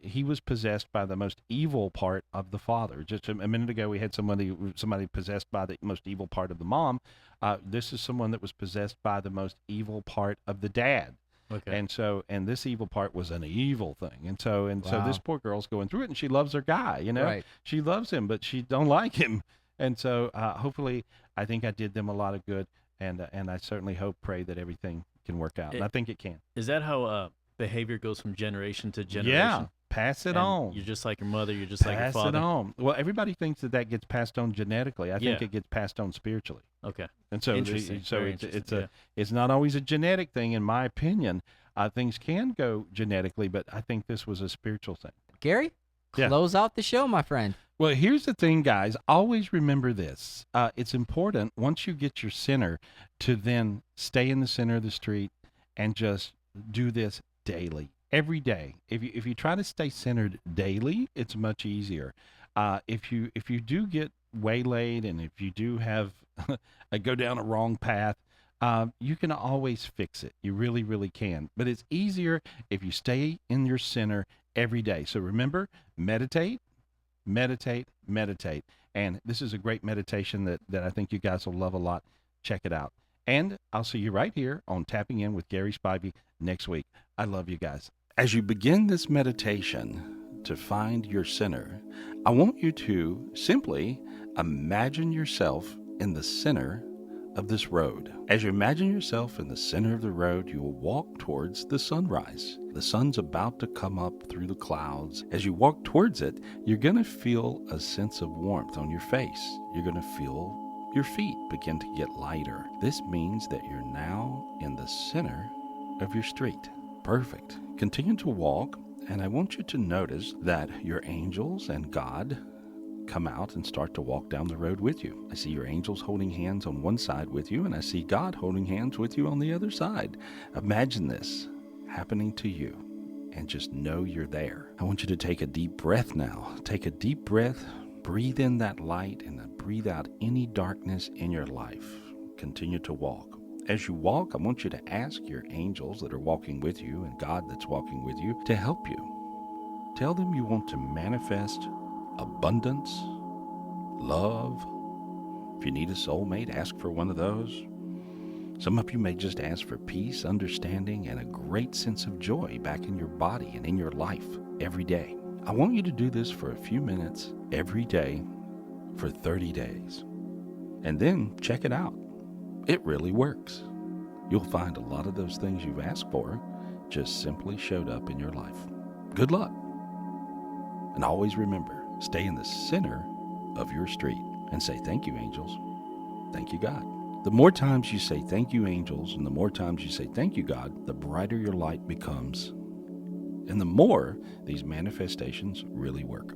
he was possessed by the most evil part of the father. Just a minute ago, we had somebody possessed by the most evil part of the mom. This is someone that was possessed by the most evil part of the dad. Okay. And this evil part was an evil thing. And so this poor girl's going through it, and she loves her guy, Right. She loves him, but she don't like him. And so hopefully, I think I did them a lot of good, and I certainly pray that everything can work out. And I think it can. Is that how behavior goes from generation to generation? Yeah, pass it on. You're just like your mother. You're just like your father. Pass it on. Well, everybody thinks that gets passed on genetically. I think it gets passed on spiritually. Okay. And so, it's not always a genetic thing, in my opinion. Things can go genetically, but I think this was a spiritual thing. Gary, close out the show, my friend. Well, here's the thing, guys. Always remember this. It's important once you get your center to then stay in the center of the street and just do this daily, every day. If you try to stay centered daily, it's much easier. If you do get waylaid and if you do have go down a wrong path, you can always fix it. You really, really can. But it's easier if you stay in your center every day. So remember, meditate. And this is a great meditation that I think you guys will love a lot. Check it out. And I'll see you right here on Tapping In with Gary Spivey next week. I love you guys. As you begin this meditation to find your center, I want you to simply imagine yourself in the center of this road. As you imagine yourself in the center of the road, you will walk towards the sunrise. The sun's about to come up through the clouds. As you walk towards it, you're going to feel a sense of warmth on your face. You're going to feel your feet begin to get lighter. This means that you're now in the center of your street. Perfect. Continue to walk, and I want you to notice that your angels and God come out and start to walk down the road with you. I see your angels holding hands on one side with you, and I see God holding hands with you on the other side. Imagine this happening to you, and just know you're there. I want you to take a deep breath now. Take a deep breath, breathe in that light, and breathe out any darkness in your life. Continue to walk. As you walk, I want you to ask your angels that are walking with you and God that's walking with you to help you. Tell them you want to manifest abundance, love. If you need a soulmate, ask for one of those. Some of you may just ask for peace, understanding, and a great sense of joy back in your body and in your life every day. I want you to do this for a few minutes every day for 30 days. And then check it out. It really works. You'll find a lot of those things you've asked for just simply showed up in your life. Good luck. And always remember, stay in the center of your street and say, thank you, angels. Thank you, God. The more times you say, thank you, angels, and the more times you say, thank you, God, the brighter your light becomes. And the more these manifestations really work.